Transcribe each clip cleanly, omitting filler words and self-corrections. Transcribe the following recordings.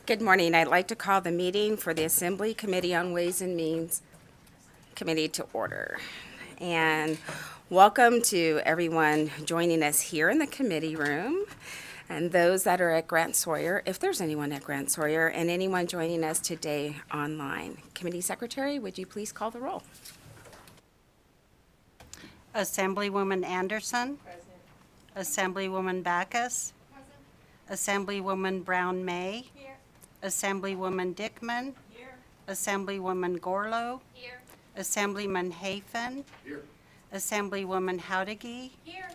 Good morning. I'd like to call the meeting for the Assembly Committee on Ways and Means Committee to order. And welcome to everyone joining us here in the committee room, and those that are at Grant Sawyer, if there's anyone at Grant Sawyer, and anyone joining us today online. Committee Secretary, would you please call the roll? Assemblywoman Anderson. Present. Assemblywoman Backus. Present. Assemblywoman Brown May. Here. Assemblywoman Dickman. Here. Assemblywoman Gorlow. Here. Assemblyman Hafen. Here. Assemblywoman Howdegi. Here.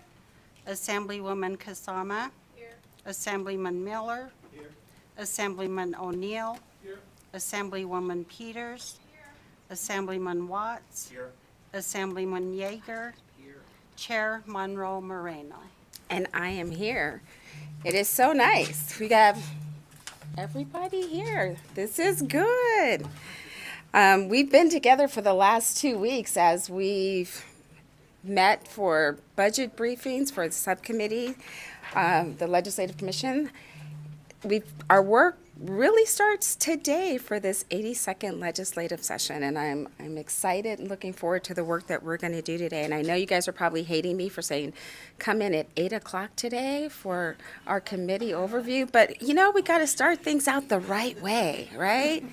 Assemblywoman Kasama. Here. Assemblyman Miller. Here. Assemblyman O'Neill. Here. Assemblywoman Peters. Here. Assemblyman Watts. Here. Assemblyman Yeager. Here. Chair Monroe Moreno. And I am here. It is so nice. We have everybody here. This is good. We've been together for the last 2 weeks as we've met for budget briefings for the subcommittee, the Legislative Commission. Our work really starts today for this 82nd legislative session, and I'm excited and looking forward to the work that we're going to do today. And I know you guys are probably hating me for saying come in at 8 o'clock today for our committee overview, but you know, we got to start things out the right way, right?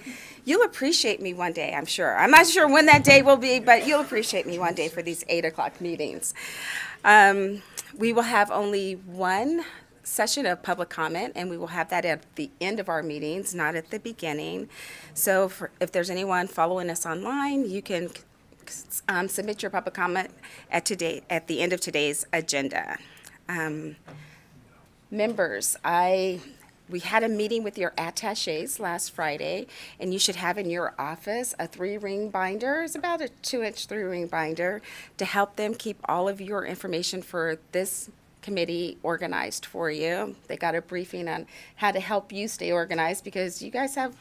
You'll appreciate me one day, I'm sure. I'm not sure when that day will be, but you'll appreciate me one day for these 8 o'clock meetings. We will have only one session of public comment, and we will have that at the end of our meetings, not at the beginning. So if there's anyone following us online, you can submit your public comment at the end of today's agenda. Members, we had a meeting with your attachés last Friday, and you should have in your office a 3-ring binder. It's about a 2-inch 3-ring binder to help them keep all of your information for this committee organized for you. They got a briefing on how to help you stay organized because you guys have,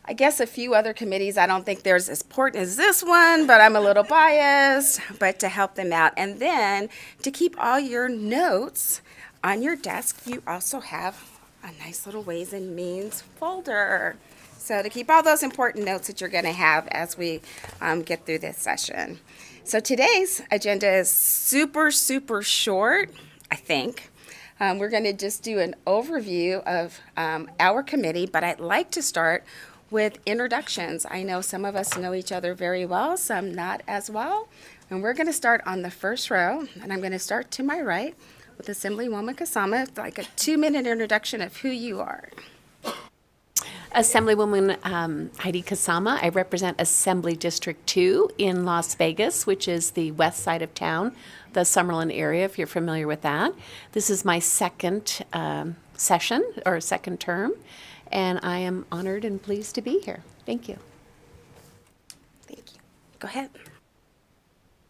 I guess, a few other committees. I don't think there's as important as this one, but I'm a little biased, but to help them out. And then to keep all your notes on your desk, you also have a nice little Ways and Means folder. So to keep all those important notes that you're going to have as we get through this session. So today's agenda is super, super short, I think. We're going to just do an overview of our committee, but I'd like to start with introductions. I know some of us know each other very well, some not as well. And we're going to start on the first row, and I'm going to start to my right with Assemblywoman Kasama, like a 2-minute introduction of who you are. Assemblywoman Heidi Kasama. I represent Assembly District 2 in Las Vegas, which is the west side of town, the Summerlin area, if you're familiar with that. This is my second session, or second term, and I am honored and pleased to be here. Thank you. Thank you. Go ahead.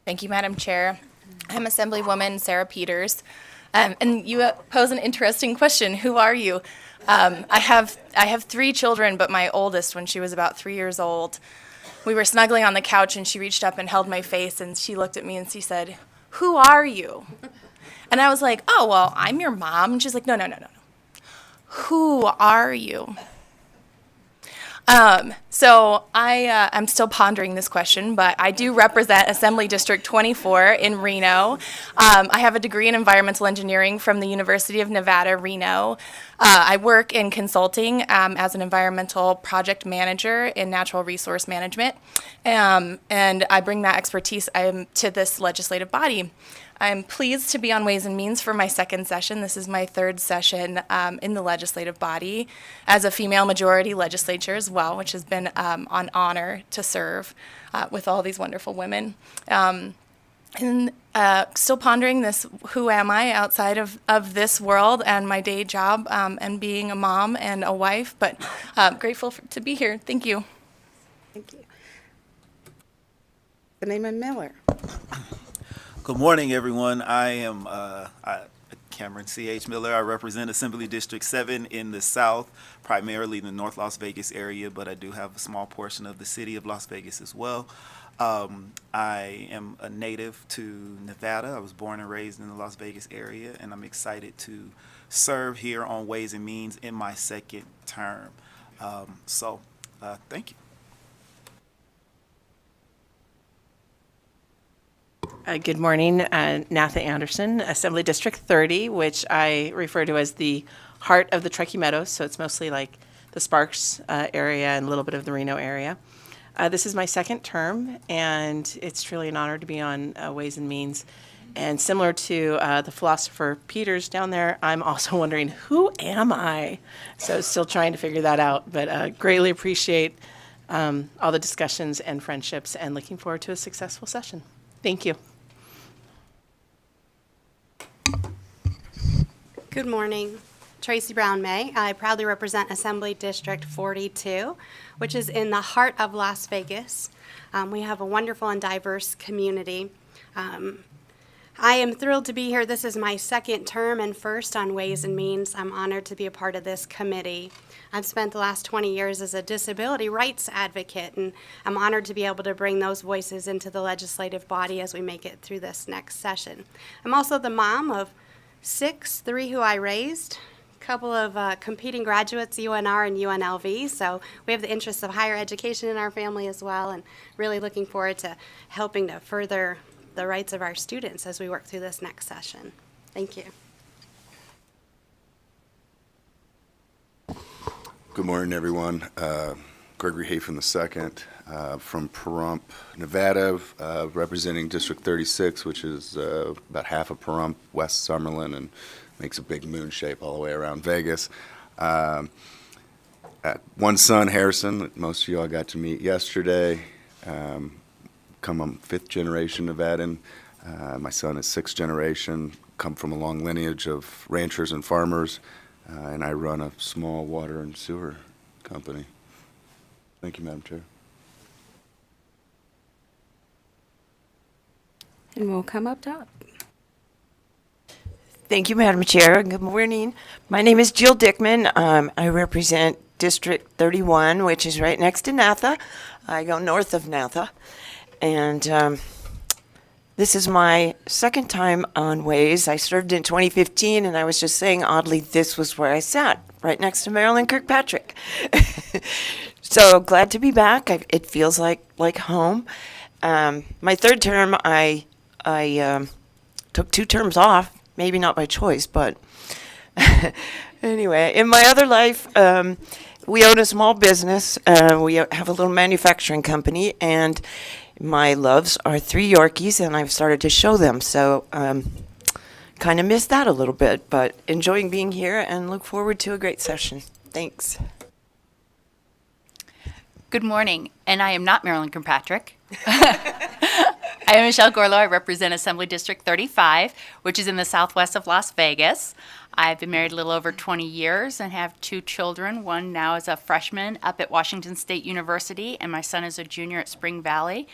Thank you, Madam Chair. I'm Assemblywoman Sarah Peters. And you pose an interesting question. Who are you? I have 3 children, but my oldest, when she was about 3 years old, we were snuggling on the couch, and she reached up and held my face, and she looked at me and she said, "Who are you?" And I was like, "Oh, well, I'm your mom." And she's like, No. Who are you? So I'm still pondering this question, but I do represent Assembly District 24 in Reno. I have a degree in environmental engineering from the University of Nevada, Reno. I work in consulting as an environmental project manager in natural resource management, and I bring that expertise to this legislative body. I'm pleased to be on Ways and Means for my second session. This is my third session in the legislative body as a female majority legislature as well, which has been an honor to serve with all these wonderful women. And still pondering this, who am I outside of this world and my day job and being a mom and a wife, but grateful to be here. Thank you. Thank you. Assemblyman Miller. Good morning, everyone. I am Cameron C.H. Miller. I represent Assembly District 7 in the South, primarily the North Las Vegas area, but I do have a small portion of the city of Las Vegas as well. I am a native to Nevada. I was born and raised in the Las Vegas area, and I'm excited to serve here on Ways and Means in my second term. Thank you. Good morning, Natha Anderson, Assembly District 30, which I refer to as the heart of the Truckee Meadows, so it's mostly like the Sparks area and a little bit of the Reno area. This is my second term, and it's truly an honor to be on Ways and Means. And similar to the philosopher Peters down there, I'm also wondering, who am I? So still trying to figure that out, but greatly appreciate all the discussions and friendships, and looking forward to a successful session. Thank you. Good morning. Tracy Brown May. I proudly represent Assembly District 42, which is in the heart of Las Vegas. We have a wonderful and diverse community. I am thrilled to be here. This is my second term and first on Ways and Means. I'm honored to be a part of this committee. I've spent the last 20 years as a disability rights advocate, and I'm honored to be able to bring those voices into the legislative body as we make it through this next session. I'm also the mom of 6, 3 who I raised, a couple of competing graduates, UNR and UNLV, so we have the interests of higher education in our family as well, and really looking forward to helping to further the rights of our students as we work through this next session. Thank you. Good morning, everyone. Gregory Hafen II from Pahrump, Nevada, representing District 36, which is about half of Pahrump, West Summerlin, and makes a big moon shape all the way around Vegas. One son, Harrison, that most of you all got to meet yesterday. Come a 5th generation Nevadan. My son is 6th generation, come from a long lineage of ranchers and farmers, and I run a small water and sewer company. Thank you, Madam Chair. And we'll come up top. Thank you, Madam Chair. Good morning. My name is Jill Dickman. I represent District 31, which is right next to Natha. I go north of Natha. And this is my second time on Ways. I served in 2015, and I was just saying, oddly, this was where I sat, right next to Marilyn Kirkpatrick. So glad to be back. It feels like home. My third term, I took 2 terms off, maybe not by choice, but anyway, in my other life, we own a small business. We have a little manufacturing company, and my loves are 3 Yorkies, and I've started to show them, so kind of missed that a little bit, but enjoying being here and look forward to a great session. Thanks. Good morning, and I am not Marilyn Kirkpatrick. I am Michelle Gorlow. I represent Assembly District 35, which is in the southwest of Las Vegas. I've been married a little over 20 years and have 2 children. One now is a freshman up at Washington State University, and my son is a junior at Spring Valley.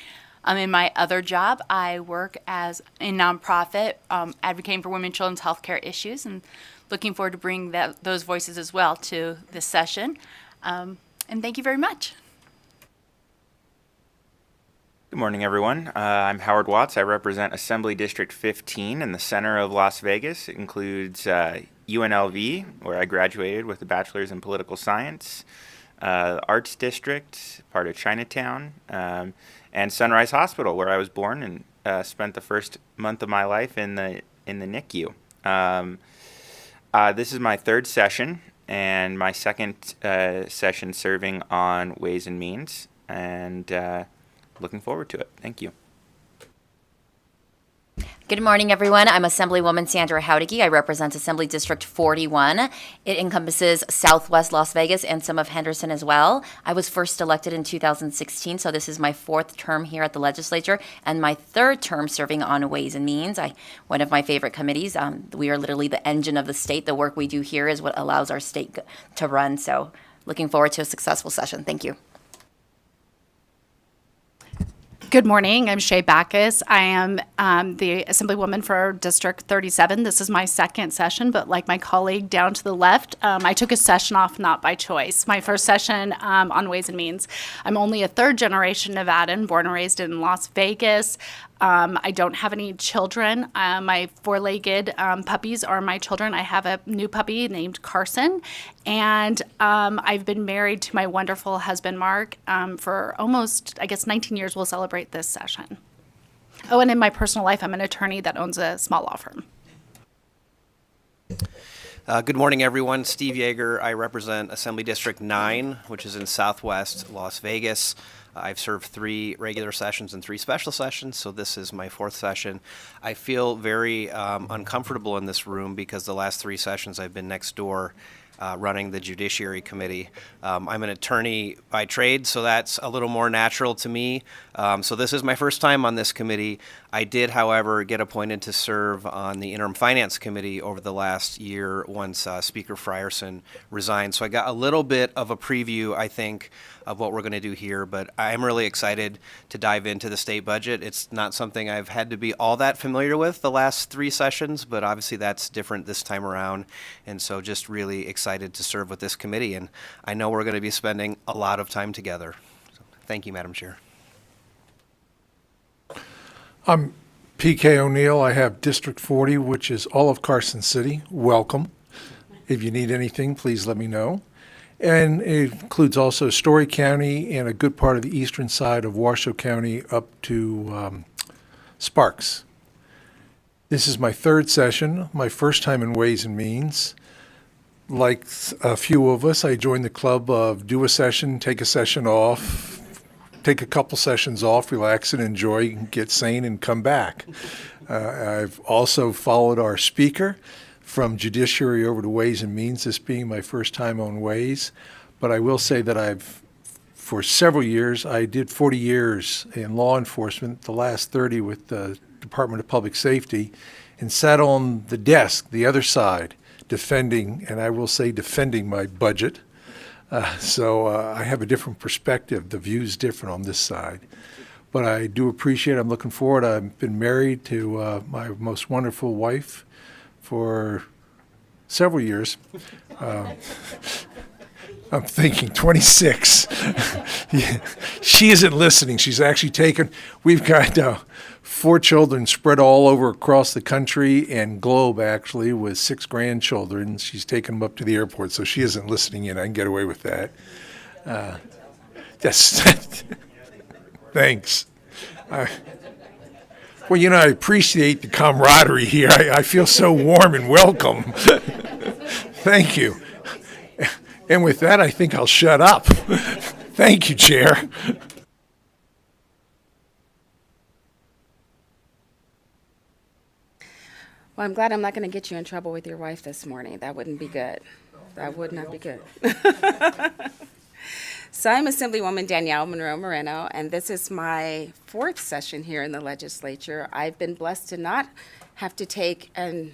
In my other job, I work as a nonprofit advocating for women and children's health care issues, and looking forward to bringing those voices as well to this session. And thank you very much. Good morning, everyone. I'm Howard Watts. I represent Assembly District 15 in the center of Las Vegas. It includes UNLV, where I graduated with a bachelor's in political science, Arts District, part of Chinatown, and Sunrise Hospital, where I was born and spent the first month of my life in the NICU. This is my 3rd session and my 2nd session serving on Ways and Means, and looking forward to it. Thank you. Good morning, everyone. I'm Assemblywoman Sandra Howdicke. I represent Assembly District 41. It encompasses Southwest Las Vegas and some of Henderson as well. I was first elected in 2016, so this is my 4th term here at the legislature and my 3rd term serving on Ways and Means. One of my favorite committees. We are literally the engine of the state. The work we do here is what allows our state to run. So looking forward to a successful session. Thank you. Good morning. I'm Shay Backus. I am the Assemblywoman for District 37. This is my 2nd session, but like my colleague down to the left, I took a session off not by choice. My first session on Ways and Means. I'm only a 3rd generation Nevadan, born and raised in Las Vegas. I don't have any children. My four-legged puppies are my children. I have a new puppy named Carson, and I've been married to my wonderful husband, Mark, for almost, I guess, 19 years. We'll celebrate this session. Oh, and in my personal life, I'm an attorney that owns a small law firm. Good morning, everyone. Steve Yeager. I represent Assembly District 9, which is in southwest Las Vegas. I've served 3 regular sessions and 3 special sessions, so this is my 4th session. I feel very uncomfortable in this room because the last 3 sessions I've been next door running the Judiciary Committee. I'm an attorney by trade, so that's a little more natural to me. So this is my first time on this committee. I did, however, get appointed to serve on the Interim Finance Committee over the last year once Speaker Frierson resigned. So I got a little bit of a preview, I think, of what we're going to do here, but I'm really excited to dive into the state budget. It's not something I've had to be all that familiar with the last 3 sessions, but obviously that's different this time around, and so just really excited to serve with this committee, and I know we're going to be spending a lot of time together. So, thank you, Madam Chair. I'm PK O'Neill. I have District 40, which is all of Carson City. Welcome. If you need anything, please let me know. And it includes also Story County and a good part of the eastern side of Washoe County up to Sparks. This is my 3rd session, my first time in Ways and Means. Like a few of us, I joined the club of do a session, take a session off, take a couple sessions off, relax and enjoy, get sane, and come back. I've also followed our speaker from Judiciary over to Ways and Means, this being my first time on Ways. But I will say that for several years, I did 40 years in law enforcement, the last 30 with the Department of Public Safety, and sat on the desk, the other side, defending, and I will say defending my budget. So I have a different perspective. The view's different on this side. But I do appreciate it. I'm looking forward. I've been married to my most wonderful wife for several years. I'm thinking 26. Yeah, she isn't listening. She's actually we've got 4 children spread all over across the country and globe, actually, with 6 grandchildren. She's taken them up to the airport, so she isn't listening in. I can get away with that. Yes. Thanks. Well, I appreciate the camaraderie here. I feel so warm and welcome. Thank you. And with that, I think I'll shut up. Thank you, Chair. Well, I'm glad I'm not going to get you in trouble with your wife this morning. That wouldn't be good. That would not be good. So I'm Assemblywoman Danielle Monroe Moreno, and this is my 4th session here in the legislature. I've been blessed to not have to take a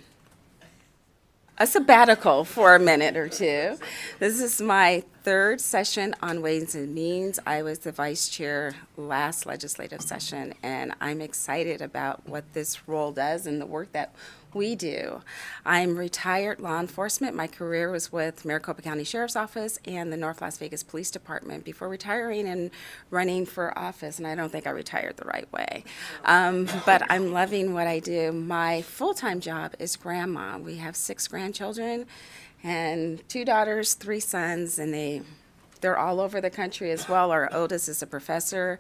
sabbatical for a minute or 2. This is my 3rd session on Ways and Means. I was the vice chair last legislative session, and I'm excited about what this role does and the work that we do. I'm retired law enforcement. My career was with Maricopa County Sheriff's Office and the North Las Vegas Police Department before retiring and running for office, and I don't think I retired the right way. But I'm loving what I do. My full-time job is grandma. We have 6 grandchildren and 2 daughters, 3 sons, and they're all over the country as well. Our oldest is a professor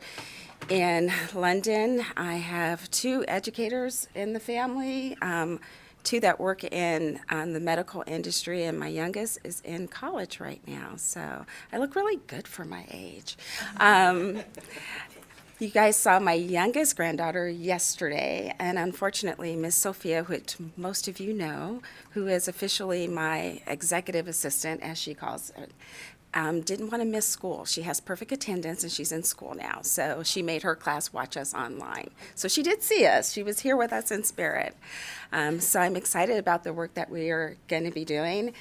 in London. I have 2 educators in the family, 2 that work in the medical industry, and my youngest is in college right now. So I look really good for my age. You guys saw my youngest granddaughter yesterday, and unfortunately, Miss Sophia, which most of you know, who is officially my executive assistant, as she calls it, didn't want to miss school. She has perfect attendance, and she's in school now, so she made her class watch us online. So she did see us. She was here with us in spirit. So I'm excited about the work that we are going to be doing.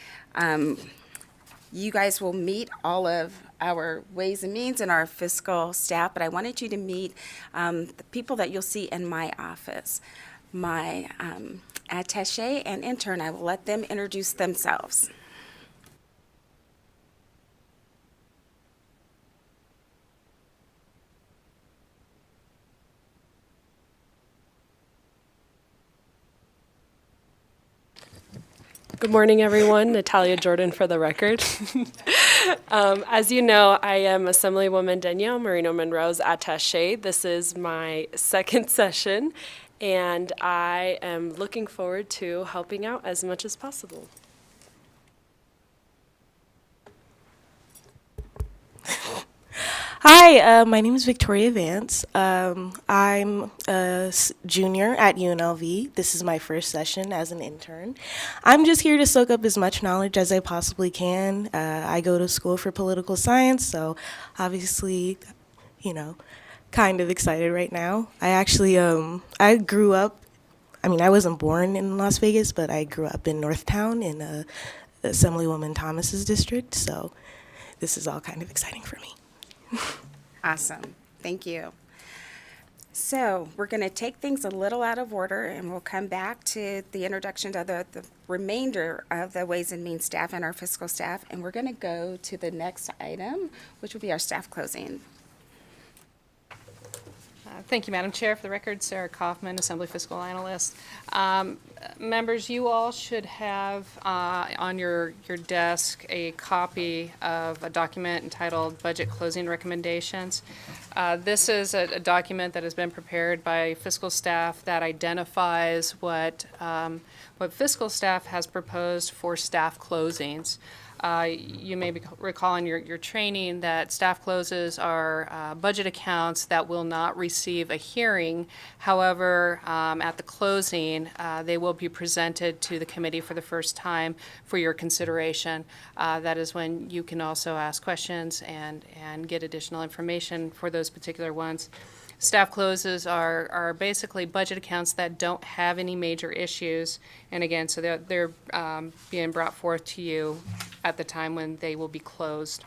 You guys will meet all of our Ways and Means and our fiscal staff, but I wanted you to meet the people that you'll see in my office. My attaché and intern, I will let them introduce themselves. Good morning, everyone. Natalia Jordan for the record. As you know, I am Assemblywoman Danielle Marino-Monroe's attaché. This is my second session, and I am looking forward to helping out as much as possible. Hi, my name is Victoria Vance. I'm a junior at UNLV. This is my first session as an intern. I'm just here to soak up as much knowledge as I possibly can. I go to school for political science, so obviously, kind of excited right now. I actually, I grew up, I wasn't born in Las Vegas, but I grew up in Northtown in Assemblywoman Thomas's district, so this is all kind of exciting for me. Awesome. Thank you. So we're going to take things a little out of order, and we'll come back to the introduction to the remainder of the Ways and Means staff and our fiscal staff, and we're going to go to the next item, which will be our staff closing. Thank you, Madam Chair. For the record, Sarah Kaufman, Assembly Fiscal Analyst. Members, you all should have on your desk a copy of a document entitled Budget Closing Recommendations. This is a document that has been prepared by fiscal staff that identifies what fiscal staff has proposed for staff closings. You may recall in your training that staff closes are budget accounts that will not receive a hearing. However, at the closing, they will be presented to the committee for the first time for your consideration. That is when you can also ask questions and get additional information for those particular ones. Staff closes are basically budget accounts that don't have any major issues, and again, so they're being brought forth to you at the time when they will be closed.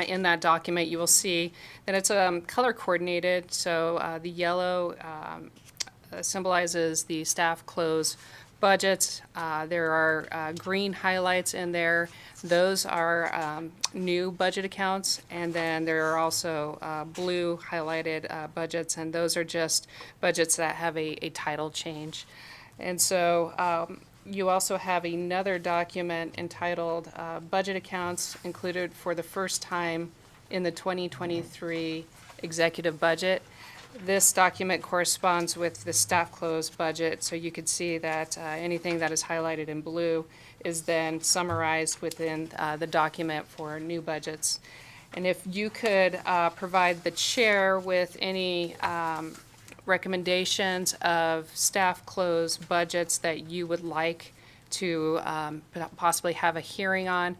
In that document, you will see that it's color coordinated, so the yellow symbolizes the staff close budgets. There are green highlights in there. Those are new budget accounts, and then there are also blue highlighted budgets, and those are just budgets that have a title change. And so you also have another document entitled Budget Accounts included for the first time in the 2023 executive budget. This document corresponds with the staff closed budget, so you could see that anything that is highlighted in blue is then summarized within the document for new budgets. And if you could provide the chair with any recommendations of staff closed budgets that you would like to possibly have a hearing on,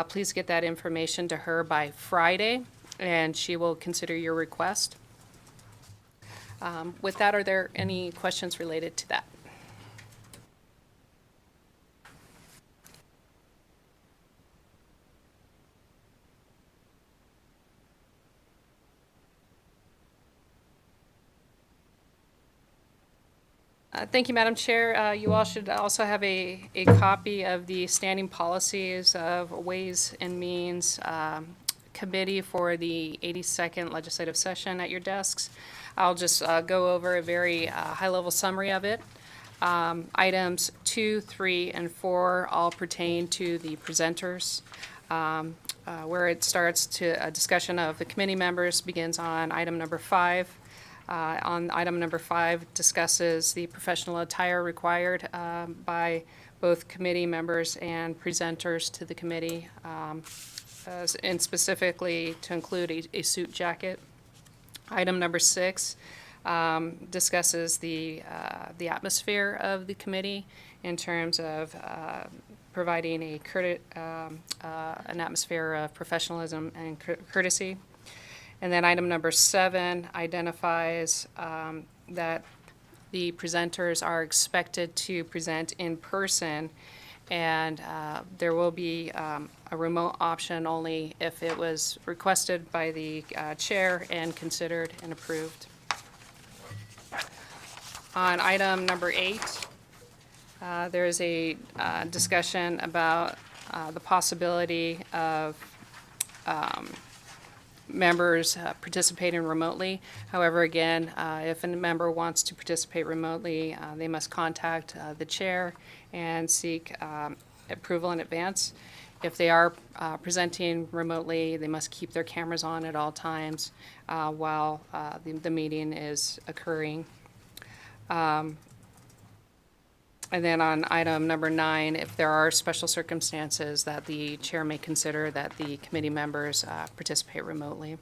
please get that information to her by Friday, and she will consider your request. With that, are there any questions related to that? Thank you, Madam Chair. You all should also have a copy of the standing policies of Ways and Means Committee for the 82nd legislative session at your desks. I'll just go over a very high-level summary of it. Items 2, 3, and 4 all pertain to the presenters. Where it starts to a discussion of the committee members begins on item number 5. On item number 5 discusses the professional attire required by both committee members and presenters to the committee, and specifically to include a suit jacket. Item number 6 discusses the atmosphere of the committee in terms of providing an atmosphere of professionalism and courtesy. And then item number 7 identifies that the presenters are expected to present in person, and there will be a remote option only if it was requested by the chair and considered and approved. On item number 8, there is a discussion about the possibility of members participating remotely. However, again, if a member wants to participate remotely, they must contact the chair and seek approval in advance. If they are presenting remotely, they must keep their cameras on at all times while the meeting is occurring. And then on item number 9, if there are special circumstances that the chair may consider that the committee members participate remotely.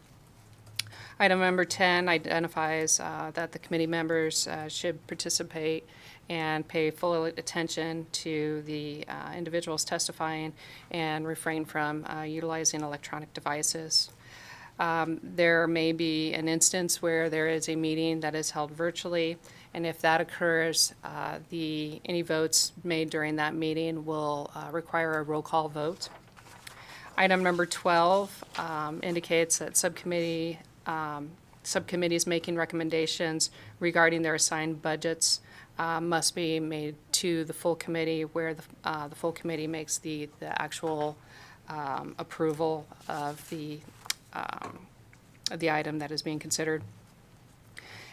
Item number 10 identifies that the committee members should participate and pay full attention to the individuals testifying and refrain from utilizing electronic devices. There may be an instance where there is a meeting that is held virtually, and if that occurs, any votes made during that meeting will require a roll call vote. Item number 12 indicates that subcommittees making recommendations regarding their assigned budgets must be made to the full committee, where the full committee makes the actual approval of the item that is being considered.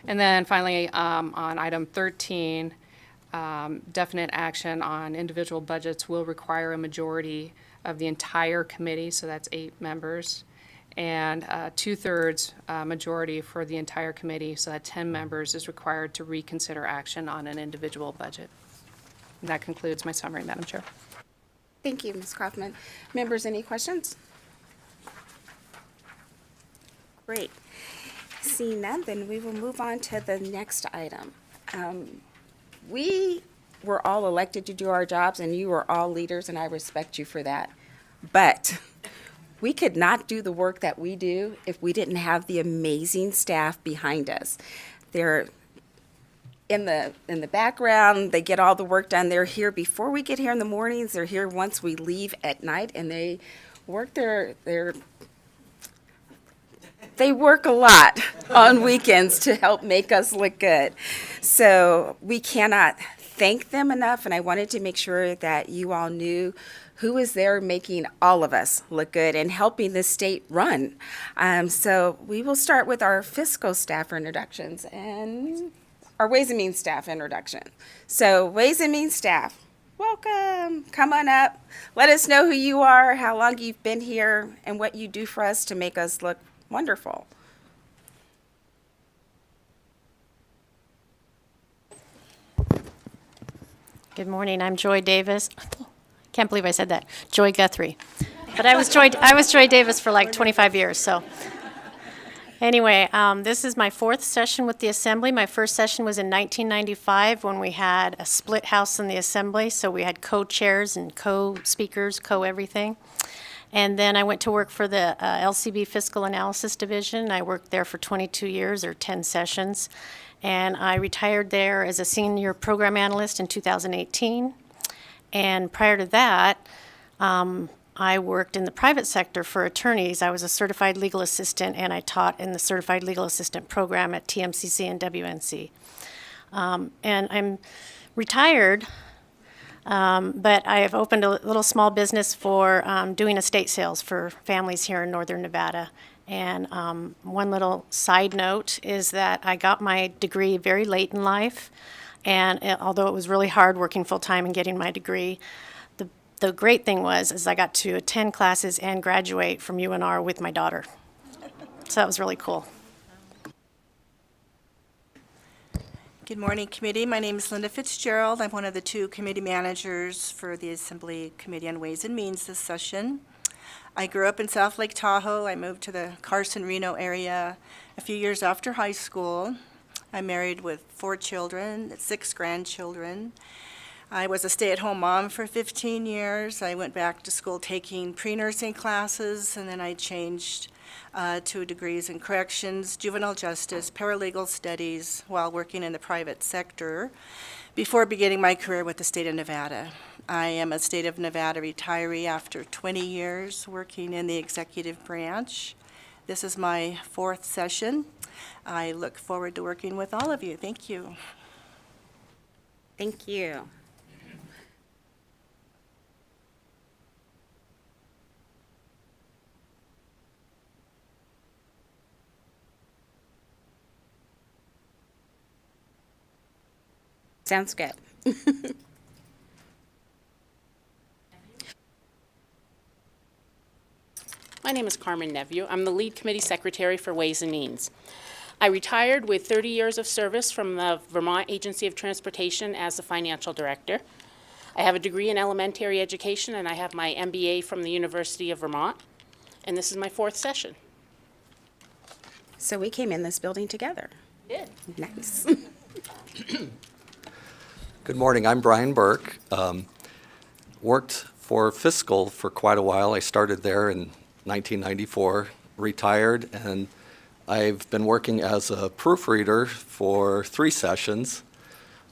And then finally, on item 13, definite action on individual budgets will require a majority of the entire committee, so that's 8 members, and 2/3 majority for the entire committee, so that 10 members is required to reconsider action on an individual budget. And that concludes my summary, Madam Chair. Thank you, Ms. Kaufman. Members, any questions? Great. Seeing none, then we will move on to the next item. We were all elected to do our jobs, and you are all leaders, and I respect you for that. But we could not do the work that we do if we didn't have the amazing staff behind us. They're in the background, they get all the work done. They're here before we get here in the mornings, they're here once we leave at night, and they work they work a lot on weekends to help make us look good. So we cannot thank them enough, and I wanted to make sure that you all knew who is there making all of us look good and helping the state run. So we will start with our fiscal staff introductions and our Ways and Means staff introduction. So Ways and Means staff, welcome. Come on up. Let us know who you are, how long you've been here, and what you do for us to make us look wonderful. Good morning. I'm Joy Davis. Can't believe I said that. Joy Guthrie. But I was Joy Davis for like 25 years. So anyway, this is my 4th session with the Assembly. My first session was in 1995 when we had a split house in the Assembly. So we had co-chairs and co-speakers, co-everything. And then I went to work for the LCB Fiscal Analysis Division. I worked there for 22 years, or 10 sessions. And I retired there as a senior program analyst in 2018. And prior to that, I worked in the private sector for attorneys. I was a certified legal assistant, and I taught in the certified legal assistant program at TMCC and WNC. And I'm retired, but I have opened a little small business for doing estate sales for families here in northern Nevada. And one little side note is that I got my degree very late in life. And although it was really hard working full-time and getting my degree, the great thing is I got to attend classes and graduate from UNR with my daughter. So that was really cool. Good morning, committee. My name is Linda Fitzgerald. I'm one of the 2 committee managers for the Assembly Committee on Ways and Means this session. I grew up in South Lake Tahoe. I moved to the Carson-Reno area a few years after high school. I'm married with 4 children, 6 grandchildren. I was a stay-at-home mom for 15 years. I went back to school taking pre-nursing classes, and then I changed to degrees in corrections, juvenile justice, paralegal studies while working in the private sector before beginning my career with the state of Nevada. I am a state of Nevada retiree after 20 years working in the executive branch. This is my 4th session. I look forward to working with all of you. Thank you. Thank you. Sounds good. My name is Carmen Nevue. I'm the lead committee secretary for Ways and Means. I retired with 30 years of service from the Vermont Agency of Transportation as the financial director. I have a degree in elementary education, and I have my MBA from the University of Vermont. And this is my 4th session. So we came in this building together. Did. Nice. Good morning. I'm Brian Burke. Worked for Fiscal for quite a while. I started there in 1994, retired, and I've been working as a proofreader for 3 sessions.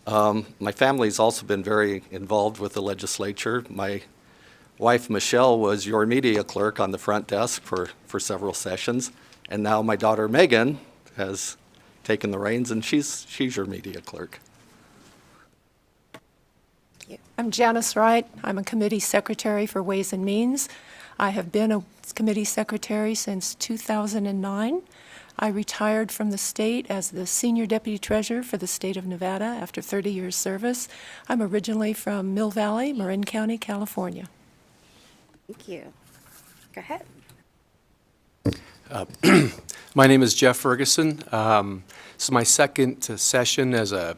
My family's also been very involved with the legislature. My wife, Michelle, was your media clerk on the front desk for several sessions, and now my daughter, Megan, has taken the reins, and she's your media clerk. I'm Janice Wright. I'm a committee secretary for Ways and Means. I have been a committee secretary since 2009. I retired from the state as the senior deputy treasurer for the state of Nevada after 30 years service. I'm originally from Mill Valley, Marin County, California. Thank you. Go ahead. My name is Jeff Ferguson. This is my 2nd session as a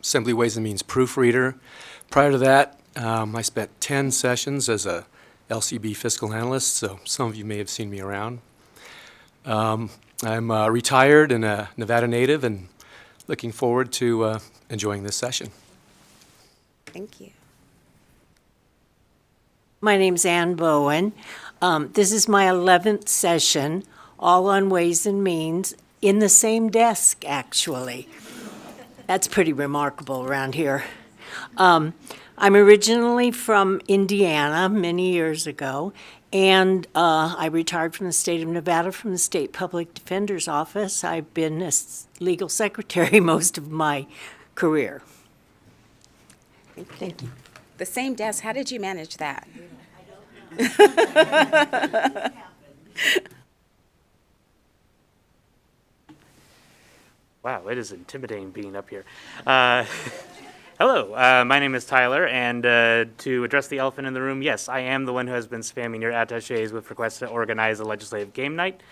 Assembly Ways and Means proofreader. Prior to that, I spent 10 sessions as a LCB fiscal analyst, so some of you may have seen me around. I'm retired and a Nevada native and looking forward to enjoying this session. Thank you. My name's Ann Bowen. This is my 11th session, all on Ways and Means, in the same desk, actually. That's pretty remarkable around here. I'm originally from Indiana many years ago, and I retired from the state of Nevada from the State Public Defender's Office. I've been a legal secretary most of my career. Thank you. The same desk, how did you manage that? Wow, it is intimidating being up here. Hello, my name is Tyler, and to address the elephant in the room, yes, I am the one who has been spamming your attachés with requests to organize a legislative game night.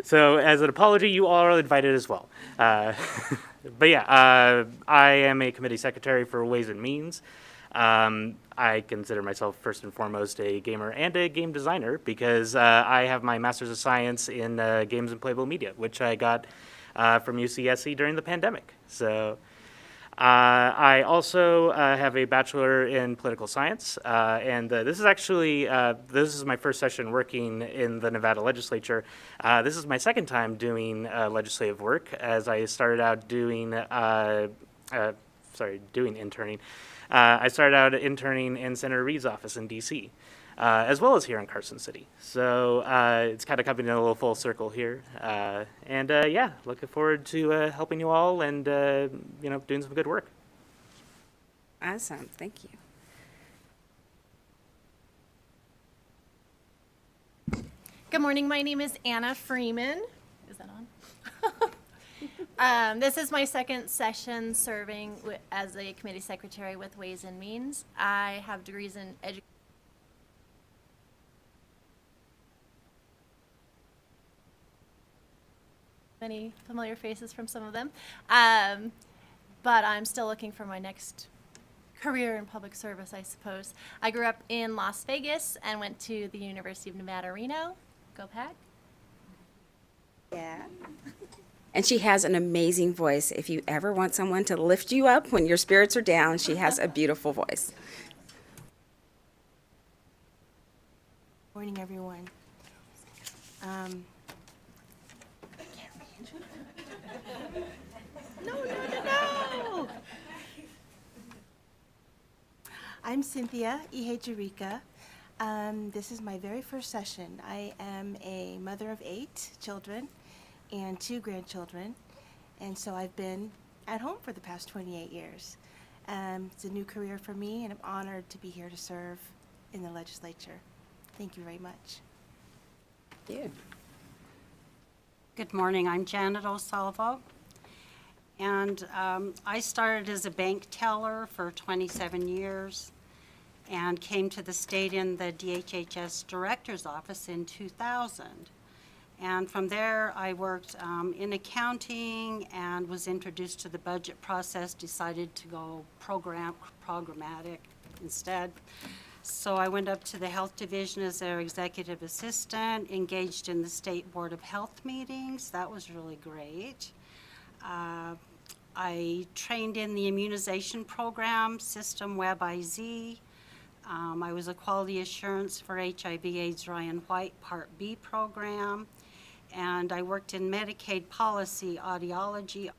So as an apology, you all are invited as well. But yeah, I am a committee secretary for Ways and Means. I consider myself first and foremost a gamer and a game designer because I have my Master's of Science in Games and Playable Media, which I got from UCSC during the pandemic. So I also have a Bachelor in Political Science, and this is actually, this is my first session working in the Nevada Legislature. This is my 2nd time doing legislative work, as I started out doing, doing interning. I started out interning in Senator Reed's office in D.C., as well as here in Carson City. So it's kind of coming in a little full circle here. And yeah, looking forward to helping you all and, doing some good work. Awesome. Thank you. Good morning. My name is Anna Freeman. Is that on? This is my 2nd session serving as a committee secretary with Ways and Means. I have degrees in education. Many familiar faces from some of them. But I'm still looking for my next career in public service, I suppose. I grew up in Las Vegas and went to the University of Nevada, Reno. Go Pack. Yeah. And she has an amazing voice. If you ever want someone to lift you up when your spirits are down, she has a beautiful voice. Morning, everyone. No. I'm Cynthia Ihejurika. This is my very first session. I am a mother of 8 children and 2 grandchildren, and so I've been at home for the past 28 years. It's a new career for me, and I'm honored to be here to serve in the legislature. Thank you very much. Thank you. Good morning. I'm Janet O'Salvo, and I started as a bank teller for 27 years. and came to the state in the DHHS Director's Office in 2000. And from there, I worked in accounting and was introduced to the budget process, decided to go programmatic instead. So I went up to the Health Division as their executive assistant, engaged in the State Board of Health meetings. That was really great. I trained in the immunization program, System Web IZ. I was a quality assurance for HIV/AIDS Ryan White Part B program. And I worked in Medicaid policy, audiology,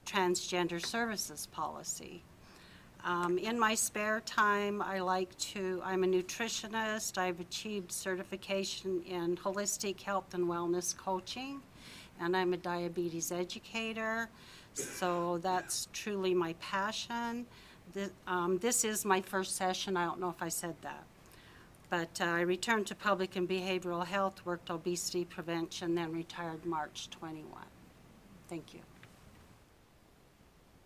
transgender services policy. In my spare time, I'm a nutritionist. I've achieved certification in holistic health and wellness coaching, and I'm a diabetes educator. So that's truly my passion. This is my first session. I don't know if I said that. But I returned to public and behavioral health, worked obesity prevention, then retired March 21. Thank you.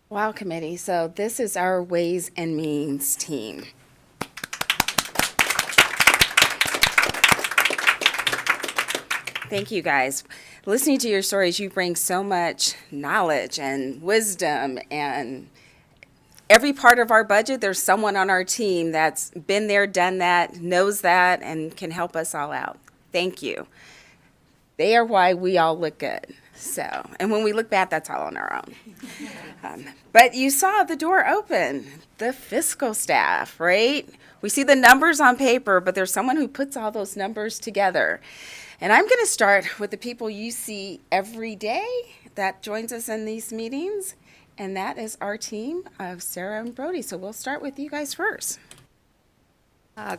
Wow, committee. So this is our Ways and Means team. Thank you, guys. Listening to your stories, you bring so much knowledge and wisdom, and every part of our budget, there's someone on our team that's been there, done that, knows that, and can help us all out. Thank you. They are why we all look good. So, and when we look bad, that's all on our own. But you saw the door open, the fiscal staff, right? We see the numbers on paper, but there's someone who puts all those numbers together. And I'm going to start with the people you see every day that joins us in these meetings, and that is our team of Sarah and Brody. So we'll start with you guys first.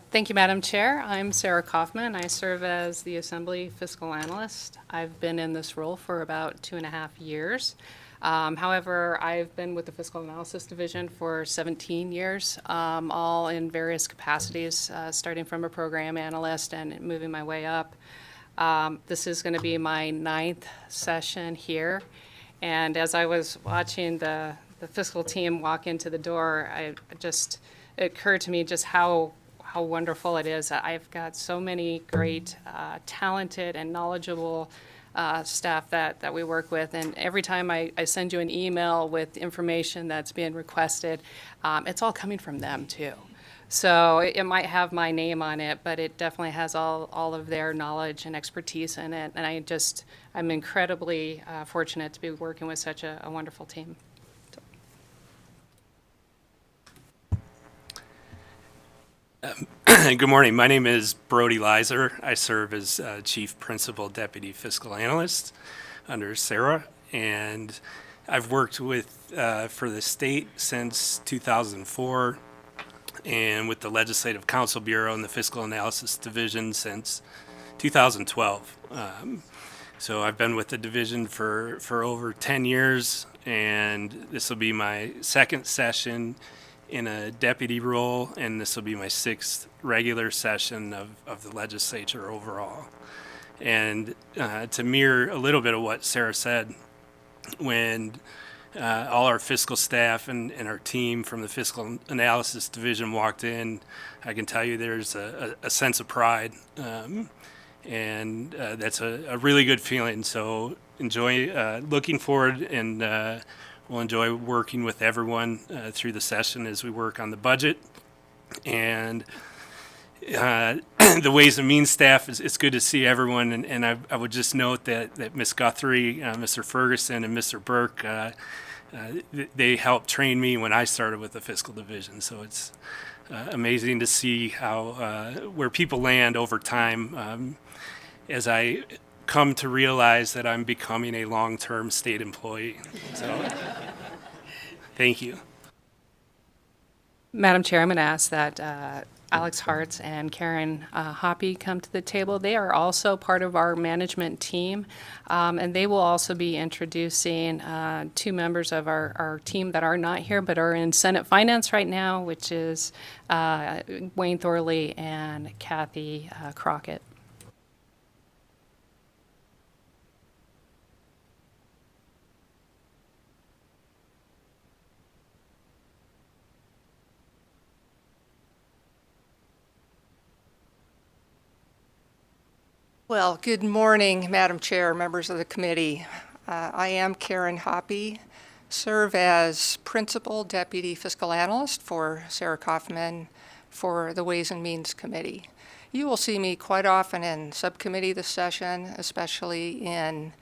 Thank you, Madam Chair. I'm Sarah Kaufman. I serve as the Assembly Fiscal Analyst. I've been in this role for about 2.5 years. However, I've been with the Fiscal Analysis Division for 17 years, all in various capacities, starting from a program analyst and moving my way up. This is going to be my 9th session here. And as I was watching the fiscal team walk into the door, it occurred to me just how wonderful it is. I've got so many great, talented, and knowledgeable staff that we work with. And every time I send you an email with information that's being requested, it's all coming from them too. So it might have my name on it, but it definitely has all of their knowledge and expertise in it. And I'm incredibly fortunate to be working with such a wonderful team. Good morning. My name is Brody Leiser. I serve as Chief Principal Deputy Fiscal Analyst under Sarah, and I've worked with for the state since 2004, and with the Legislative Counsel Bureau and the Fiscal Analysis Division since 2012. So I've been with the division for over 10 years, and this will be my second session in a deputy role, and this will be my 6th regular session of the legislature overall. And to mirror a little bit of what Sarah said, when all our fiscal staff and our team from the Fiscal Analysis Division walked in, I can tell you there's a sense of pride, and that's a really good feeling. So looking forward, and we'll enjoy working with everyone through the session as we work on the budget. And the Ways and Means staff, it's good to see everyone. And I would just note that Ms. Guthrie, Mr. Ferguson, and Mr. Burke, they helped train me when I started with the fiscal division. So it's amazing to see where people land over time as I come to realize that I'm becoming a long-term state employee. So, thank you. Madam Chair, I'm going to ask that Alex Hartz and Karen Hoppy come to the table. They are also part of our management team, and they will also be introducing 2 members of our team that are not here but are in Senate Finance right now, which is Wayne Thorley and Kathy Crockett. Well, good morning, Madam Chair, members of the committee. I am Karen Hoppy, serve as Principal Deputy Fiscal Analyst for Sarah Kaufman for the Ways and Means Committee. You will see me quite often in subcommittee this session, especially in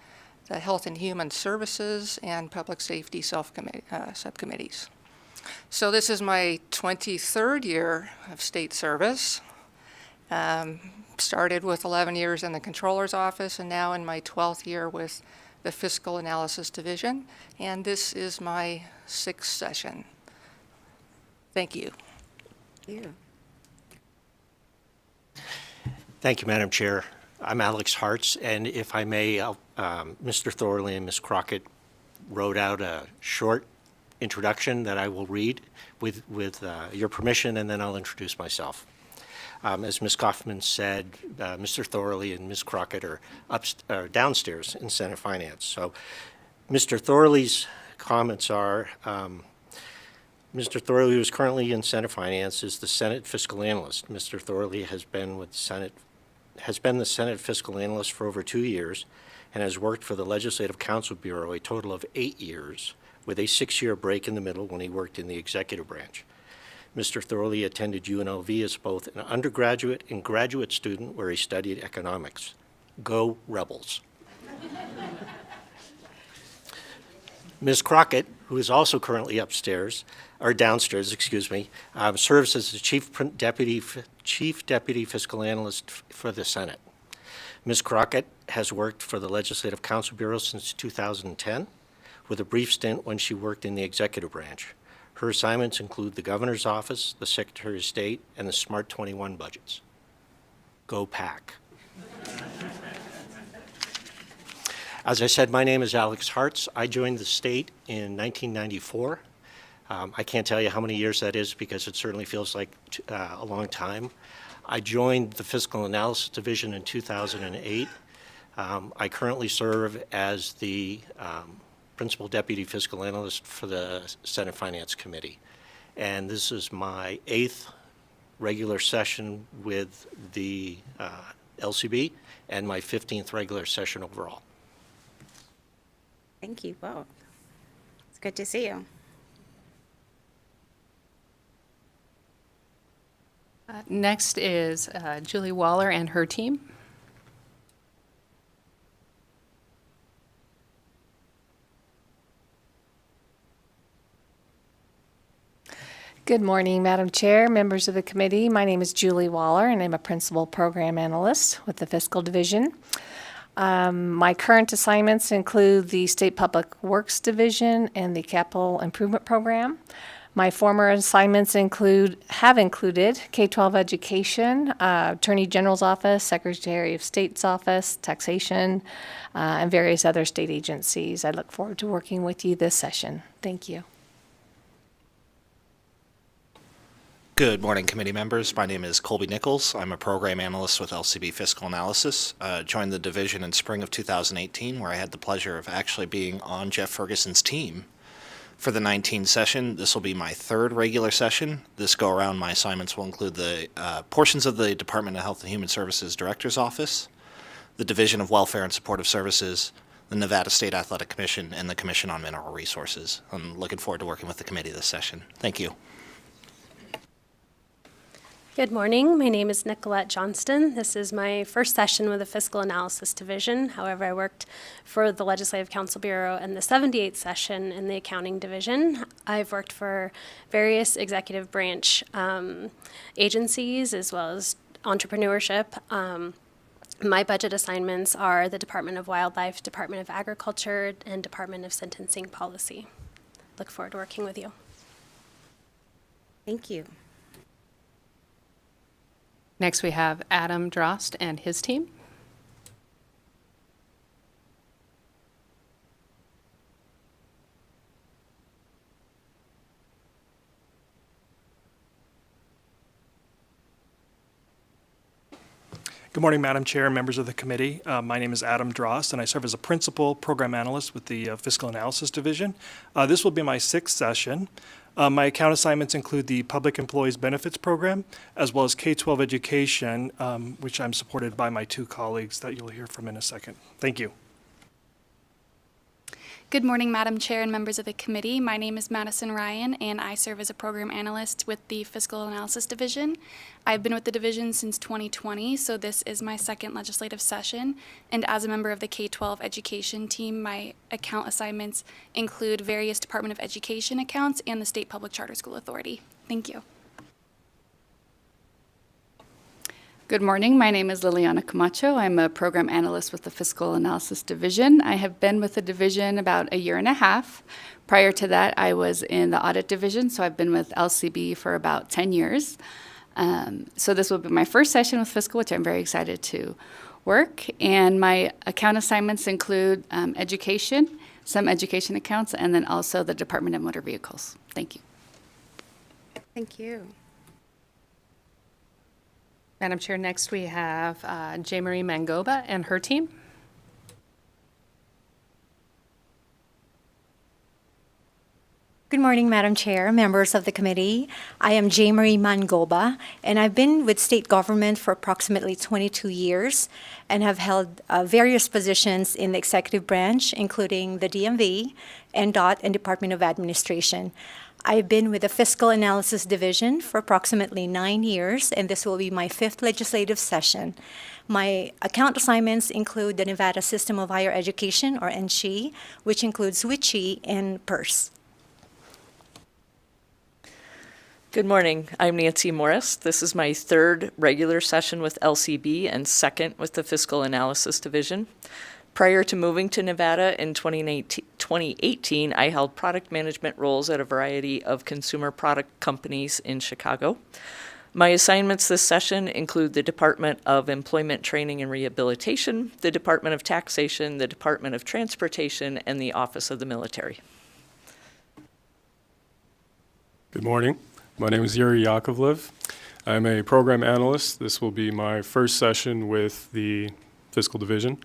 the Health and Human Services and Public Safety subcommittees. So this is my 23rd year of state service. Started with 11 years in the Controller's Office and now in my 12th year with the Fiscal Analysis Division. And this is my 6th session. Thank you. Thank you. Thank you, Madam Chair. I'm Alex Hartz, and if I may, Mr. Thorley and Ms. Crockett wrote out a short introduction that I will read with your permission, and then I'll introduce myself. As Ms. Kaufman said, Mr. Thorley and Ms. Crockett are downstairs in Senate Finance. So Mr. Thorley's comments are, Mr. Thorley, who is currently in Senate Finance, is the Senate Fiscal Analyst. Mr. Thorley has been the Senate Fiscal Analyst for over 2 years and has worked for the Legislative Council Bureau a total of 8 years, with a 6-year break in the middle when he worked in the executive branch. Mr. Thorley attended UNLV as both an undergraduate and graduate student where he studied economics. Go Rebels. Ms. Crockett, who is also currently downstairs, serves as the Chief Deputy Fiscal Analyst for the Senate. Ms. Crockett has worked for the Legislative Council Bureau since 2010, with a brief stint when she worked in the executive branch. Her assignments include the Governor's Office, the Secretary of State, and the Smart 21 budgets. Go Pack. As I said, my name is Alex Hartz. I joined the state in 1994. I can't tell you how many years that is because it certainly feels like a long time. I joined the Fiscal Analysis Division in 2008. I currently serve as the Principal Deputy Fiscal Analyst for the Senate Finance Committee. And this is my 8th regular session with the LCB and my 15th regular session overall. Thank you both. It's good to see you. Next is Julie Waller and her team. Good morning, Madam Chair, members of the committee. My name is Julie Waller, and I'm a Principal Program Analyst with the Fiscal Division. My current assignments include the State Public Works Division and the Capital Improvement Program. My former assignments have included K-12 education, Attorney General's Office, Secretary of State's Office, taxation, and various other state agencies. I look forward to working with you this session. Thank you. Good morning, committee members. My name is Colby Nichols. I'm a program analyst with LCB Fiscal Analysis. Joined the division in spring of 2018, where I had the pleasure of actually being on Jeff Ferguson's team for the 19 session. This will be my 3rd regular session. This go around, my assignments will include the portions of the Department of Health and Human Services Director's Office, the Division of Welfare and Supportive Services, the Nevada State Athletic Commission, and the Commission on Mineral Resources. I'm looking forward to working with the committee this session. Thank you. Good morning. My name is Nicolette Johnston. This is my first session with the Fiscal Analysis Division. However, I worked for the Legislative Council Bureau in the 78th session in the Accounting Division. I've worked for various executive branch agencies as well as entrepreneurship. My budget assignments are the Department of Wildlife, Department of Agriculture, and Department of Sentencing Policy. Look forward to working with you. Thank you. Next, we have Adam Drost and his team. Good morning, Madam Chair, members of the committee. My name is Adam Drost, and I serve as a Principal Program Analyst with the Fiscal Analysis Division. This will be my 6th session. My account assignments include the Public Employees Benefits Program, as well as K-12 education, which I'm supported by my two colleagues that you'll hear from in a second. Thank you. Good morning, Madam Chair and members of the committee. My name is Madison Ryan, and I serve as a program analyst with the Fiscal Analysis Division. I've been with the division since 2020, so this is my second legislative session. And as a member of the K-12 education team, my account assignments include various Department of Education accounts and the State Public Charter School Authority. Thank you. Good morning. My name is Liliana Camacho. I'm a program analyst with the Fiscal Analysis Division. I have been with the division about a year and a half. Prior to that, I was in the audit division, so I've been with LCB for about 10 years. So this will be my first session with Fiscal, which I'm very excited to work. And my account assignments include education, some education accounts, and then also the Department of Motor Vehicles. Thank you. Thank you. Madam Chair, next we have J. Marie Mangoba and her team. Good morning, Madam Chair, members of the committee. I am J. Marie Mangoba, and I've been with state government for approximately 22 years and have held various positions in the executive branch, including the DMV, NDOT, and Department of Administration. I've been with the Fiscal Analysis Division for approximately 9 years, and this will be my 5th legislative session. My account assignments include the Nevada System of Higher Education, or NSHE, which includes WICHE and PERS. Good morning. I'm Nancy Morris. This is my 3rd regular session with LCB and 2nd with the Fiscal Analysis Division. Prior to moving to Nevada in 2018, I held product management roles at a variety of consumer product companies in Chicago. My assignments this session include the Department of Employment Training and Rehabilitation, the Department of Taxation, the Department of Transportation, and the Office of the Military. Good morning. My name is Yuri Yakovlev. I'm a program analyst. This will be my first session with the Fiscal Division,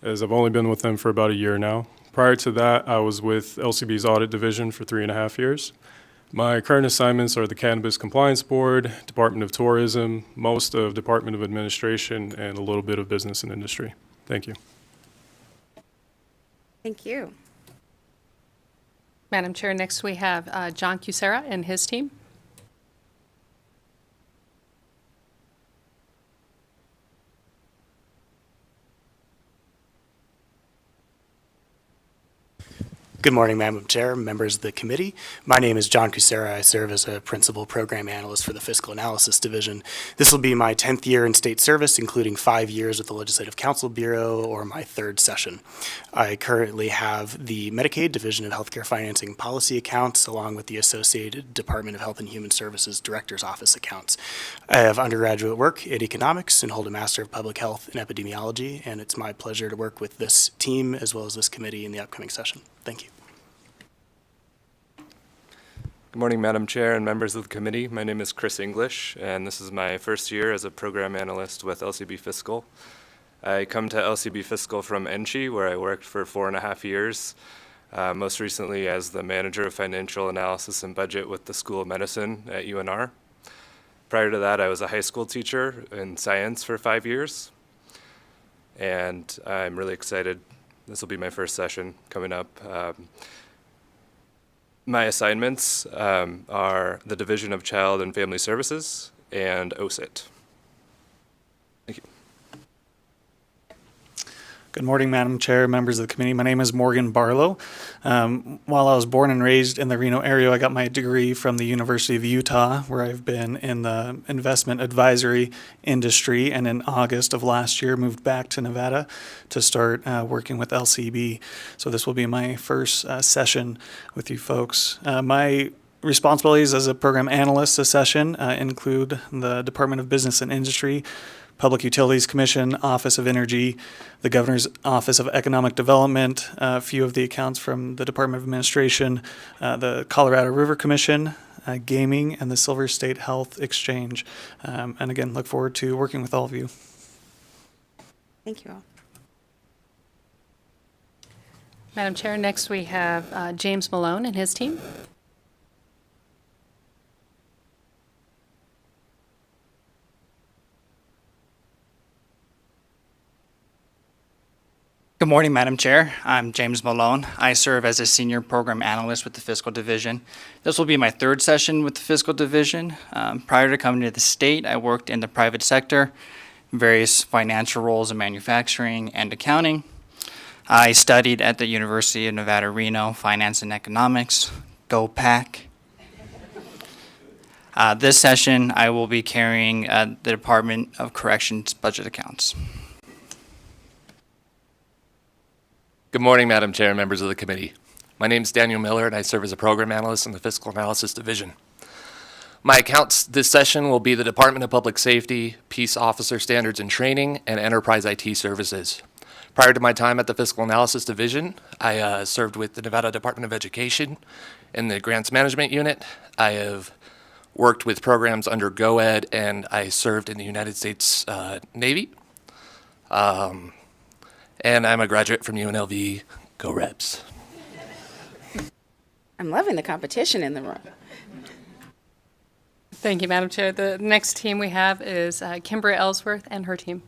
as I've only been with them for about a year now. Prior to that, I was with LCB's Audit Division for 3.5 years. My current assignments are the Cannabis Compliance Board, Department of Tourism, most of Department of Administration, and a little bit of Business and Industry. Thank you. Thank you. Madam Chair, next we have John Kucera and his team. Good morning, Madam Chair, members of the committee. My name is John Kucera. I serve as a Principal Program Analyst for the Fiscal Analysis Division. This will be my 10th year in state service, including 5 years with the Legislative Counsel Bureau, or my 3rd session. I currently have the Medicaid Division of Healthcare Financing Policy accounts, along with the Associated Department of Health and Human Services Director's Office accounts. I have undergraduate work in economics and hold a Master of Public Health and Epidemiology, and it's my pleasure to work with this team as well as this committee in the upcoming session. Thank you. Good morning, Madam Chair and members of the committee. My name is Chris English, and this is my first year as a program analyst with LCB Fiscal. I come to LCB Fiscal from NSHE, where I worked for 4.5 years, most recently as the Manager of Financial Analysis and Budget with the School of Medicine at UNR. Prior to that, I was a high school teacher in science for 5 years, and I'm really excited. This will be my first session coming up. My assignments are the Division of Child and Family Services and OSIT. Thank you. Good morning, Madam Chair, members of the committee. My name is Morgan Barlow. While I was born and raised in the Reno area, I got my degree from the University of Utah, where I've been in the investment advisory industry, and in August of last year moved back to Nevada to start working with LCB. So this will be my first session with you folks. My responsibilities as a program analyst this session include the Department of Business and Industry, Public Utilities Commission, Office of Energy, the Governor's Office of Economic Development, a few of the accounts from the Department of Administration, the Colorado River Commission, Gaming, and the Silver State Health Exchange. And again, look forward to working with all of you. Thank you all. Madam Chair, next we have James Malone and his team. Good morning, Madam Chair. I'm James Malone. I serve as a Senior Program Analyst with the Fiscal Division. This will be my third session with the Fiscal Division. Prior to coming to the state, I worked in the private sector, various financial roles in manufacturing and accounting. I studied at the University of Nevada, Reno, Finance and Economics. Go Pack! This session, I will be carrying the Department of Corrections budget accounts. Good morning, Madam Chair and members of the committee. My name is Daniel Miller, and I serve as a program analyst in the Fiscal Analysis Division. My accounts this session will be the Department of Public Safety, Peace Officer Standards and Training, and Enterprise IT Services. Prior to my time at the Fiscal Analysis Division, I served with the Nevada Department of Education in the Grants Management Unit. I have worked with programs under GoEd, and I served in the United States Navy. And I'm a graduate from UNLV. Go Rebs. I'm loving the competition in the room. Thank you, Madam Chair. The next team we have is Kimber Ellsworth and her team.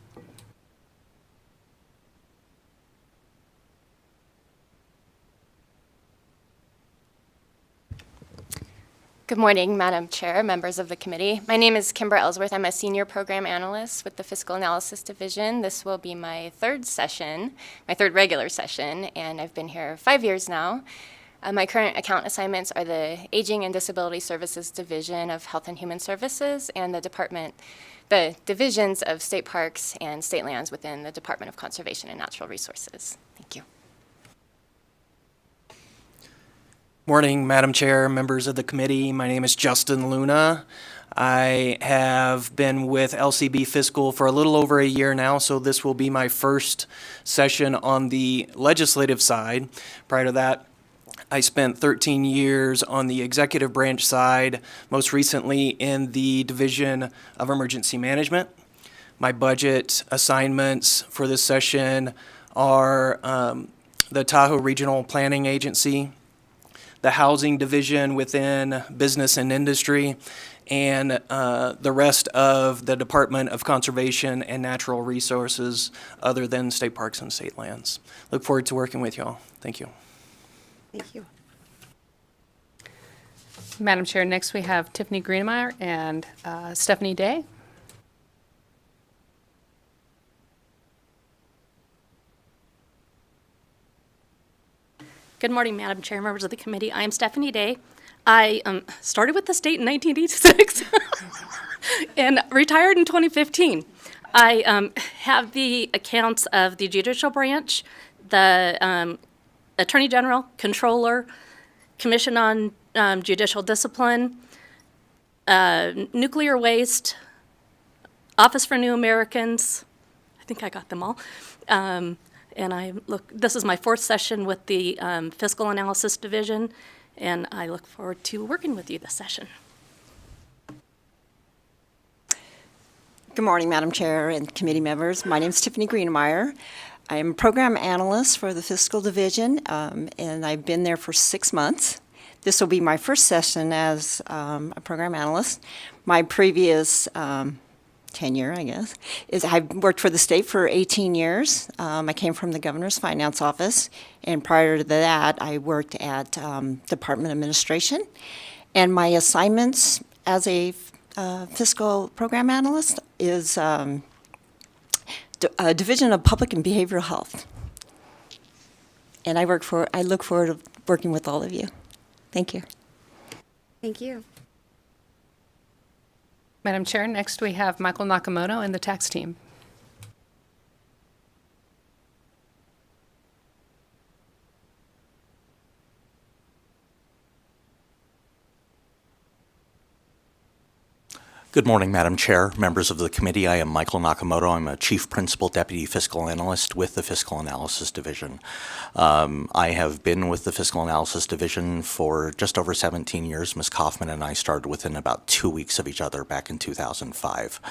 Good morning, Madam Chair, members of the committee. My name is Kimber Ellsworth. I'm a senior program analyst with the Fiscal Analysis Division. This will be my third session, my third regular session, and I've been here 5 years now. My current account assignments are the Aging and Disability Services Division of Health and Human Services and the divisions of state parks and state lands within the Department of Conservation and Natural Resources. Thank you. Morning, Madam Chair, members of the committee. My name is Justin Luna. I have been with LCB Fiscal for a little over a year now, so this will be my first session on the legislative side. Prior to that, I spent 13 years on the executive branch side, most recently in the Division of Emergency Management. My budget assignments for this session are the Tahoe Regional Planning Agency, the Housing Division within Business and Industry, and the rest of the Department of Conservation and Natural Resources other than state parks and state lands. Look forward to working with y'all. Thank you. Thank you. Madam Chair, next we have Tiffany Greenemeyer and Stephanie Day. Good morning, Madam Chair, members of the committee. I am Stephanie Day. I started with the state in 1986 and retired in 2015. I have the accounts of the judicial branch, the Attorney General, Controller, Commission on Judicial Discipline, Nuclear Waste, Office for New Americans. I think I got them all. And this is my fourth session with the Fiscal Analysis Division, and I look forward to working with you this session. Good morning, Madam Chair and committee members. My name is Tiffany Greenemeyer. I am a program analyst for the Fiscal Division, and I've been there for 6 months. This will be my first session as a program analyst. My previous tenure, I guess, is I've worked for the state for 18 years. I came from the governor's finance office, and prior to that, I worked at Department Administration. And my assignments as a fiscal program analyst is Division of Public and Behavioral Health. And I look forward to working with all of you. Thank you. Thank you. Madam Chair, next we have Michael Nakamoto and the tax team. Good morning, Madam Chair, members of the committee. I am Michael Nakamoto. I'm a Chief Principal Deputy Fiscal Analyst with the Fiscal Analysis Division. I have been with the Fiscal Analysis Division for just over 17 years. Ms. Kaufman and I started within about 2 weeks of each other back in 2005.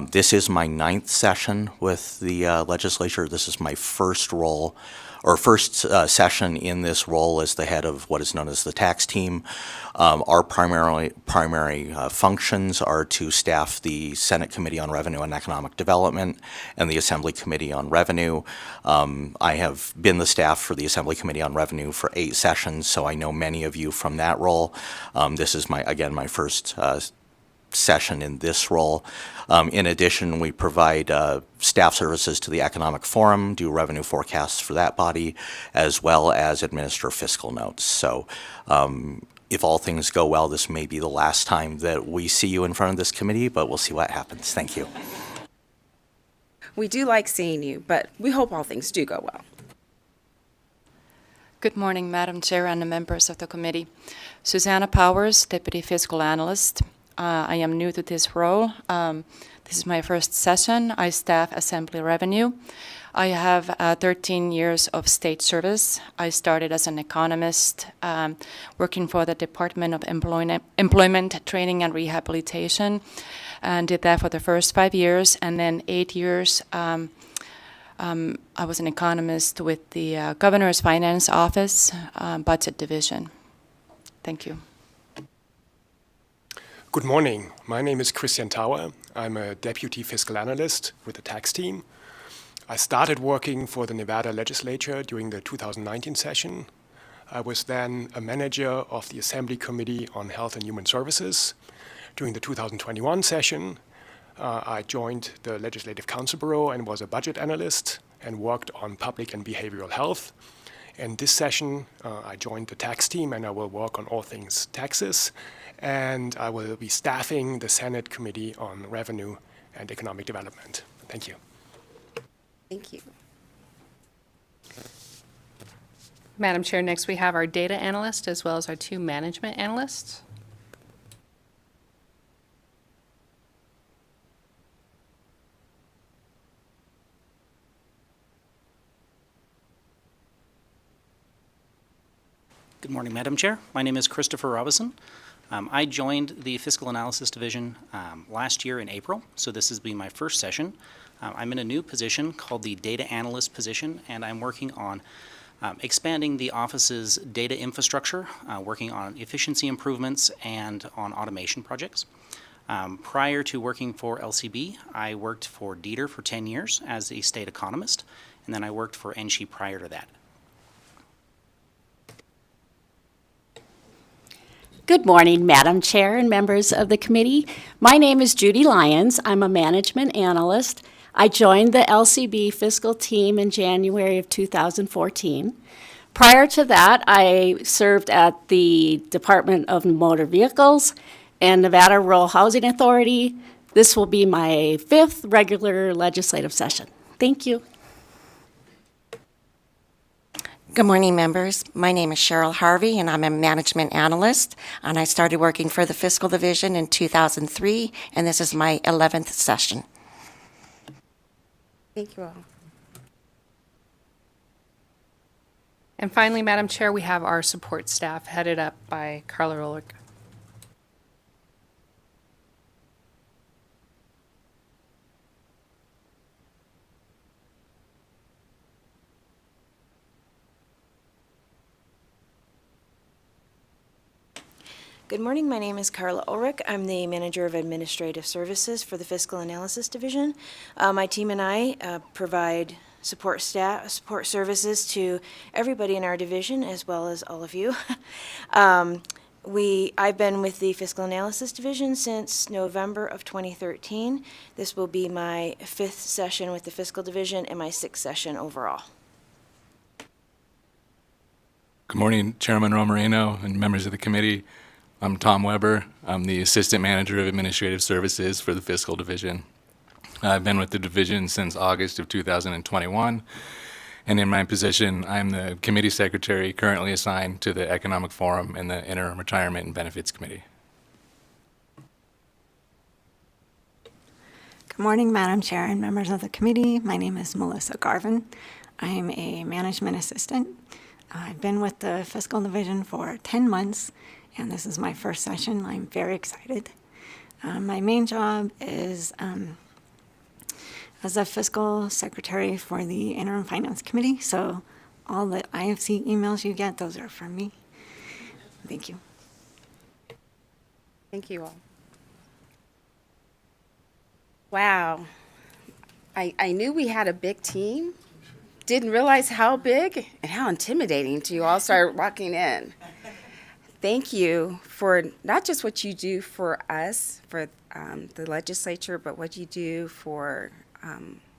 This is my 9th session with the legislature. This is my first role or first session in this role as the head of what is known as the tax team. Our primary functions are to staff the Senate Committee on Revenue and Economic Development and the Assembly Committee on Revenue. I have been the staff for the Assembly Committee on Revenue for 8 sessions, so I know many of you from that role. This is my first session in this role. In addition, we provide staff services to the Economic Forum, do revenue forecasts for that body, as well as administer fiscal notes. So if all things go well, this may be the last time that we see you in front of this committee, but we'll see what happens. Thank you. We do like seeing you, but we hope all things do go well. Good morning, Madam Chair and the members of the committee. Susanna Powers, Deputy Fiscal Analyst. I am new to this role. This is my first session. I staff Assembly Revenue. I have 13 years of state service. I started as an economist, working for the Department of Employment, Training and Rehabilitation, and did that for the first 5 years. And then 8 years, I was an economist with the Governor's Finance Office, Budget Division. Thank you. Good morning. My name is Christian Tauer. I'm a Deputy Fiscal Analyst with the tax team. I started working for the Nevada Legislature during the 2019 session. I was then a manager of the Assembly Committee on Health and Human Services. During the 2021 session, I joined the Legislative Council Bureau and was a budget analyst and worked on public and behavioral health. And this session, I joined the tax team and I will work on all things taxes. And I will be staffing the Senate Committee on Revenue and Economic Development. Thank you. Thank you. Madam Chair, next we have our data analyst as well as our 2 management analysts. Good morning, Madam Chair. My name is Christopher Robison. I joined the Fiscal Analysis Division last year in April, so this has been my first session. I'm in a new position called the Data Analyst position, and I'm working on expanding the office's data infrastructure, working on efficiency improvements and on automation projects. Prior to working for LCB, I worked for Dieter for 10 years as a state economist, and then I worked for NSHE prior to that. Good morning, Madam Chair and members of the committee. My name is Judy Lyons. I'm a management analyst. I joined the LCB fiscal team in January of 2014. Prior to that, I served at the Department of Motor Vehicles and Nevada Rural Housing Authority. This will be my 5th regular legislative session. Thank you. Good morning, members. My name is Cheryl Harvey, and I'm a management analyst, and I started working for the Fiscal Division in 2003, and this is my 11th session. Thank you all. And finally, Madam Chair, we have our support staff headed up by Carla Rolich. Good morning. My name is Carla Ulrich. I'm the Manager of Administrative Services for the Fiscal Analysis Division. My team and I provide support services to everybody in our division, as well as all of you. I've been with the Fiscal Analysis Division since November of 2013. This will be my 5th session with the Fiscal Division and my 6th session overall. Good morning, Chairman Romarino and members of the committee. I'm Tom Weber. I'm the Assistant Manager of Administrative Services for the Fiscal Division. I've been with the division since August of 2021, and in my position, I'm the Committee Secretary currently assigned to the Economic Forum and the Interim Retirement and Benefits Committee. Good morning, Madam Chair and members of the committee. My name is Melissa Garvin. I am a management assistant. I've been with the Fiscal Division for 10 months, and this is my first session. I'm very excited. My main job is as a fiscal secretary for the Interim Finance Committee, so all the IFC emails you get, those are from me. Thank you. Thank you all. Wow. I knew we had a big team. Didn't realize how big and how intimidating to you all start walking in. Thank you for not just what you do for us, for the legislature, but what you do for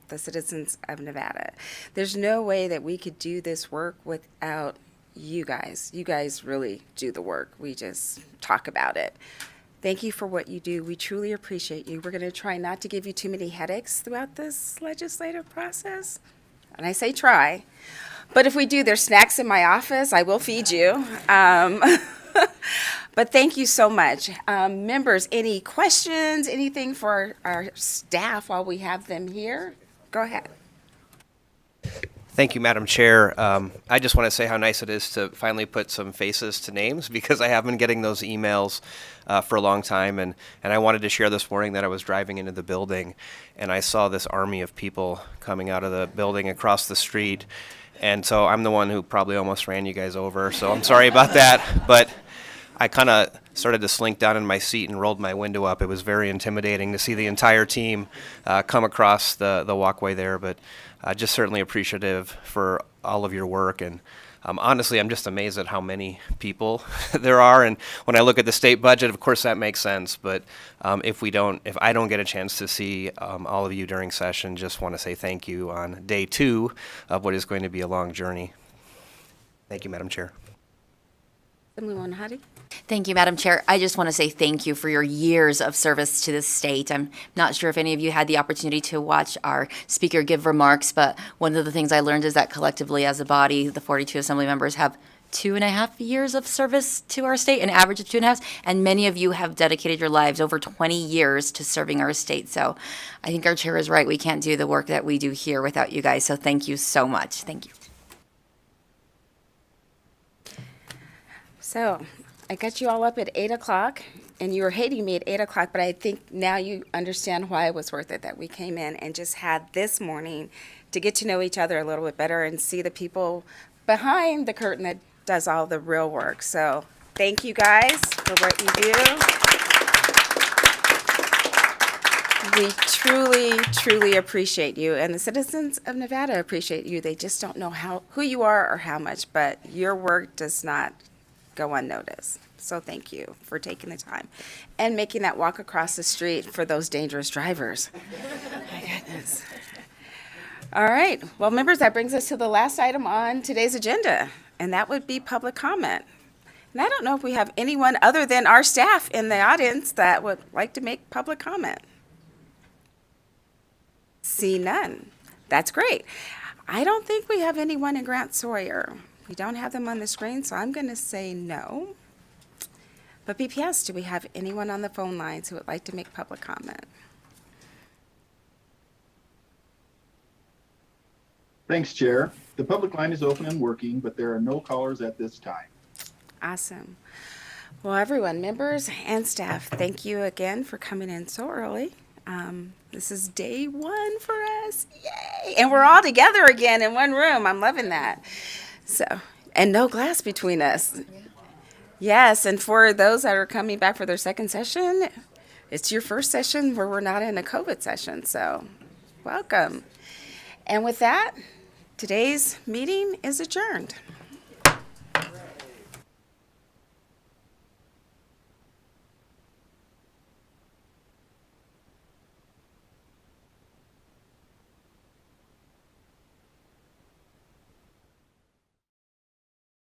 the citizens of Nevada. There's no way that we could do this work without you guys. You guys really do the work. We just talk about it. Thank you for what you do. We truly appreciate you. We're going to try not to give you too many headaches throughout this legislative process. And I say try. But if we do, there's snacks in my office. I will feed you. But thank you so much. Members, any questions, anything for our staff while we have them here? Go ahead. Thank you, Madam Chair. I just want to say how nice it is to finally put some faces to names, because I have been getting those emails for a long time, and I wanted to share this morning that I was driving into the building and I saw this army of people coming out of the building across the street, and so I'm the one who probably almost ran you guys over, so I'm sorry about that, but I kind of started to slink down in my seat and rolled my window up. It was very intimidating to see the entire team come across the walkway there, but just certainly appreciative for all of your work. And honestly, I'm just amazed at how many people there are. And when I look at the state budget, of course, that makes sense. But if I don't get a chance to see all of you during session, just want to say thank you on day 2 of what is going to be a long journey. Thank you, Madam Chair. Thank you, Madam Chair. I just want to say thank you for your years of service to this state. I'm not sure if any of you had the opportunity to watch our speaker give remarks, but one of the things I learned is that collectively as a body, the 42 Assembly members have 2.5 years of service to our state, an average of 2.5, and many of you have dedicated your lives over 20 years to serving our state. So I think our chair is right. We can't do the work that we do here without you guys. So thank you so much. Thank you. So I got you all up at 8 o'clock, and you were hating me at 8 o'clock, but I think now you understand why it was worth it that we came in and just had this morning to get to know each other a little bit better and see the people behind the curtain that does all the real work. So thank you guys for what you do. We truly, truly appreciate you, and the citizens of Nevada appreciate you. They just don't know who you are or how much, but your work does not go unnoticed. So thank you for taking the time and making that walk across the street for those dangerous drivers. My goodness. All right. Well, members, that brings us to the last item on today's agenda, and that would be public comment. And I don't know if we have anyone other than our staff in the audience that would like to make public comment. See none. That's great. I don't think we have anyone in Grant Sawyer. We don't have them on the screen, so I'm going to say no. But BPS, do we have anyone on the phone lines who would like to make public comment? Thanks, Chair. The public line is open and working, but there are no callers at this time. Awesome. Well, everyone, members and staff, thank you again for coming in so early. This is day 1 for us. Yay! And we're all together again in one room. I'm loving that. So, and no glass between us. Yes, and for those that are coming back for their second session, it's your first session where we're not in a COVID session, so welcome. And with that, today's meeting is adjourned.